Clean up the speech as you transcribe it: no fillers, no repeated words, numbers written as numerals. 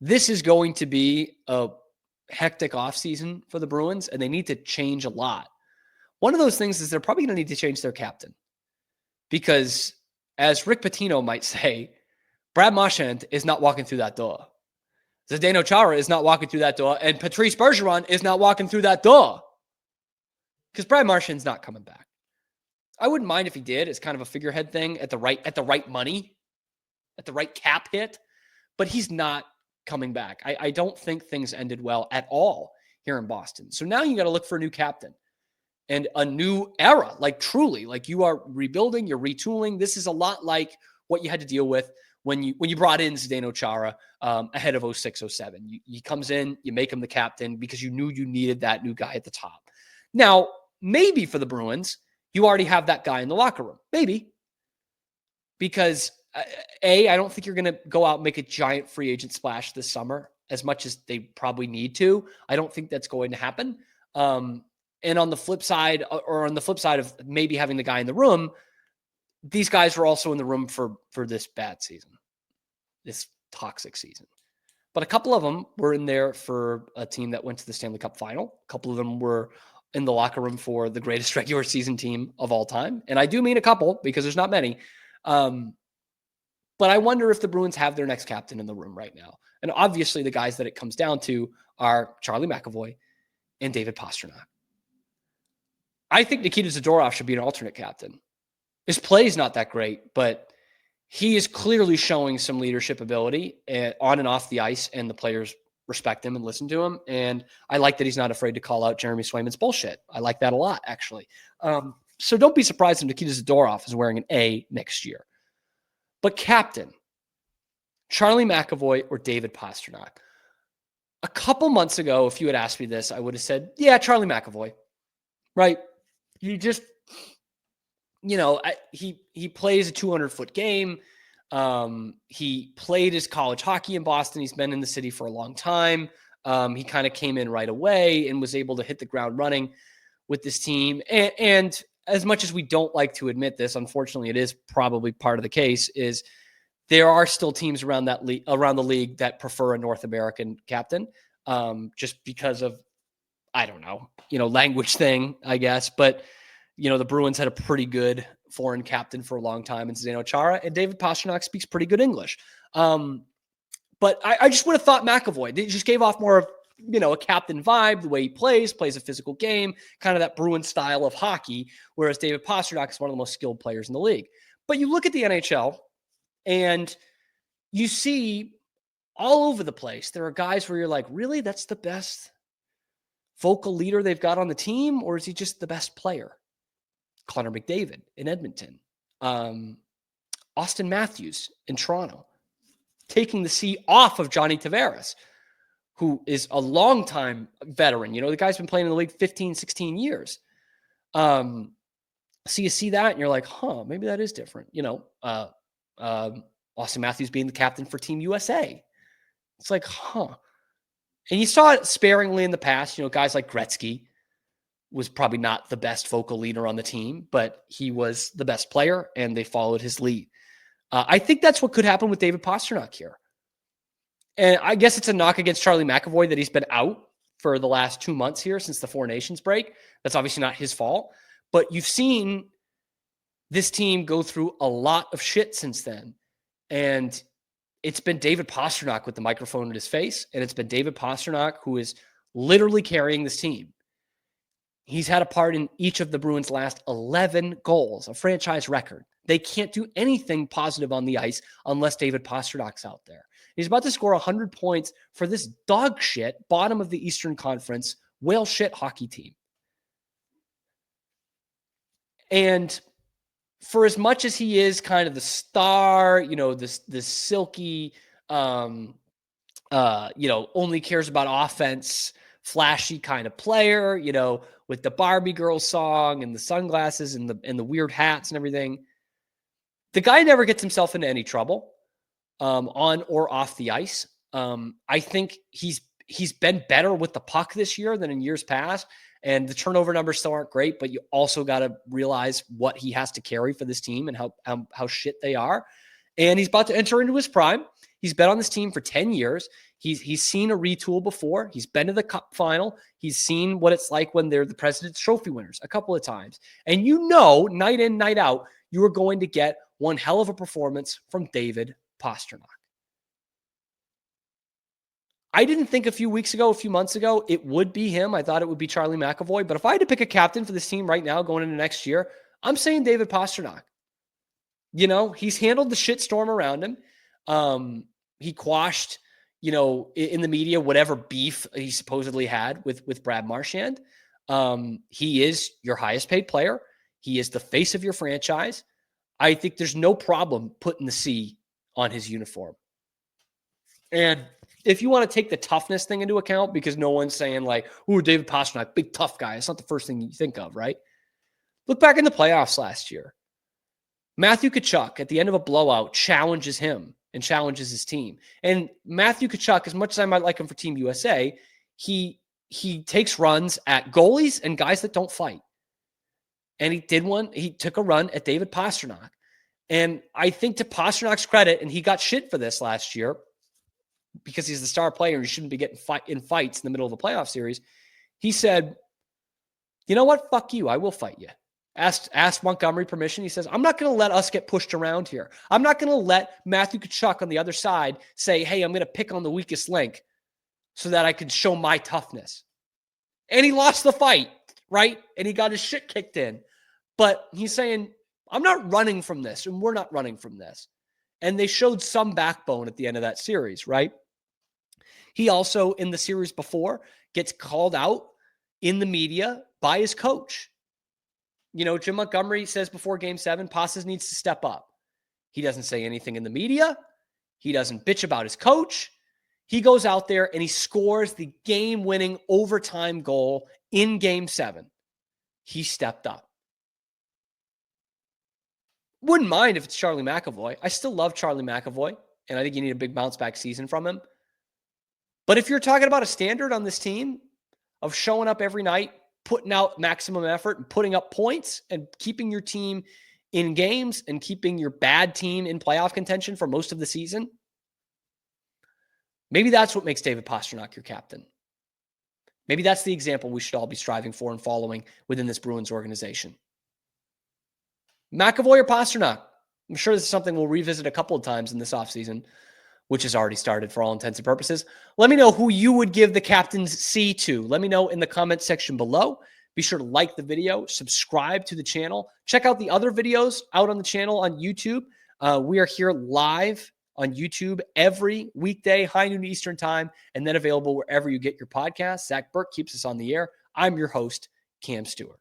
this is going to be a hectic offseason for the Bruins, and they need to change a lot. One of those things is they're probably going to need to change their captain because, as Rick Pitino might say, Brad Marchand is not walking through that door. Zdeno Chara is not walking through that door, and Patrice Bergeron is not walking through that door because Brad Marchand's not coming back. I wouldn't mind if he did. It's kind of a figurehead thing at the right money, at the right cap hit, but he's not coming back. I don't think things ended well at all here in Boston. So now you got to look for a new captain and a new era, like truly, like you are rebuilding, you're retooling. This is a lot like what you had to deal with when you brought in Zdeno Chara ahead of 06-07. He comes in, you make him the captain because you knew you needed that new guy at the top. Now, maybe for the Bruins, you already have that guy in the locker room. Maybe. Because, I don't think you're going to go out and make a giant free agent splash this summer as much as they probably need to. I don't think that's going to happen. And on the flip side, of maybe having the guy in the room, these guys were also in the room for this bad season, this toxic season. But a couple of them were in there for a team that went to the Stanley Cup final. A couple of them were in the locker room for the greatest regular season team of all time. And I do mean a couple because there's not many. But I wonder if the Bruins have their next captain in the room right now. And obviously the guys that it comes down to are Charlie McAvoy and David Pastrnak. I think Nikita Zadorov should be an alternate captain. His play is not that great, but he is clearly showing some leadership ability on and off the ice, and the players respect him and listen to him. And I like that he's not afraid to call out Jeremy Swayman's bullshit. I like that a lot, actually. So don't be surprised if Nikita Zadorov is wearing an A next year. But captain, Charlie McAvoy or David Pastrnak? A couple months ago, if you had asked me this, I would have said, yeah, Charlie McAvoy, right? He just, he plays a 200-foot game. He played his college hockey in Boston. He's been in the city for a long time. He kind of came in right away and was able to hit the ground running with this team. And as much as we don't like to admit this, unfortunately, it is probably part of the case, is there are still teams around the league that prefer a North American captain, just because of, I don't know, language thing, I guess. But, the Bruins had a pretty good foreign captain for a long time in Zdeno Chara, and David Pastrnak speaks pretty good English. But I just would have thought McAvoy. He just gave off more of, a captain vibe, the way he plays a physical game, kind of that Bruin style of hockey, whereas David Pastrnak is one of the most skilled players in the league. But you look at the NHL and you see all over the place, there are guys where you're like, really? That's the best vocal leader they've got on the team? Or is he just the best player? Connor McDavid in Edmonton. Auston Matthews in Toronto. Taking the C off of Johnny Tavares, who is a longtime veteran. The guy's been playing in the league 15, 16 years. So you see that and you're like, maybe that is different. Auston Matthews being the captain for Team USA. It's like, And you saw it sparingly in the past. Guys like Gretzky was probably not the best vocal leader on the team, but he was the best player and they followed his lead. I think that's what could happen with David Pastrnak here. And I guess it's a knock against Charlie McAvoy that he's been out for the last 2 months here since the Four Nations break. That's obviously not his fault. But you've seen this team go through a lot of shit since then. And it's been David Pastrnak with the microphone in his face. And it's been David Pastrnak who is literally carrying this team. He's had a part in each of the Bruins' last 11 goals, a franchise record. They can't do anything positive on the ice unless David Pasternak's out there. He's about to score 100 points for this dog shit, bottom of the Eastern Conference, whale shit hockey team. And for as much as he is kind of the star, this silky, only cares about offense, flashy kind of player, with the Barbie girl song and the sunglasses and the weird hats and everything. The guy never gets himself into any trouble. On or off the ice. I think he's been better with the puck this year than in years past. And the turnover numbers still aren't great, but you also got to realize what he has to carry for this team and how shit they are. And he's about to enter into his prime. He's been on this team for 10 years. He's seen a retool before. He's been to the cup final. He's seen what it's like when they're the President's Trophy winners a couple of times. And night in, night out, you are going to get one hell of a performance from David Pastrnak. I didn't think a few months ago, it would be him. I thought it would be Charlie McAvoy. But if I had to pick a captain for this team right now going into next year, I'm saying David Pastrnak. He's handled the shitstorm around him. He quashed, in the media, whatever beef he supposedly had with Brad Marchand. He is your highest paid player. He is the face of your franchise. I think there's no problem putting the C on his uniform. And if you want to take the toughness thing into account, because no one's saying like, ooh, David Pastrnak, big tough guy. It's not the first thing you think of, right? Look back in the playoffs last year. Matthew Tkachuk, at the end of a blowout, challenges him and challenges his team. And Matthew Tkachuk, as much as I might like him for Team USA, he takes runs at goalies and guys that don't fight. And he took a run at David Pastrnak. And I think to Pasternak's credit, and he got shit for this last year because he's the star player and he shouldn't be getting in fights in the middle of a playoff series. He said, you know what? Fuck you. I will fight you. Asked Montgomery permission. He says, I'm not going to let us get pushed around here. I'm not going to let Matthew Tkachuk on the other side say, hey, I'm going to pick on the weakest link so that I can show my toughness. And he lost the fight, right? And he got his shit kicked in. But he's saying, I'm not running from this, and we're not running from this. And they showed some backbone at the end of that series, right? He also, in the series before, gets called out in the media by his coach. Jim Montgomery says before Game 7, Pastas needs to step up. He doesn't say anything in the media. He doesn't bitch about his coach. He goes out there and he scores the game-winning overtime goal in Game 7. He stepped up. Wouldn't mind if it's Charlie McAvoy. I still love Charlie McAvoy, and I think you need a big bounce-back season from him. But if you're talking about a standard on this team of showing up every night, putting out maximum effort and putting up points and keeping your team in games and keeping your bad team in playoff contention for most of the season, maybe that's what makes David Pastrnak your captain. Maybe that's the example we should all be striving for and following within this Bruins organization. McAvoy or Pastrnak? I'm sure this is something we'll revisit a couple of times in this offseason, which has already started for all intents and purposes. Let me know who you would give the captain's C to. Let me know in the comment section below. Be sure to like the video, subscribe to the channel. Check out the other videos out on the channel on YouTube. We are here live on YouTube every weekday, high noon Eastern time, and then available wherever you get your podcasts. Zach Burke keeps us on the air. I'm your host, Cam Stuart.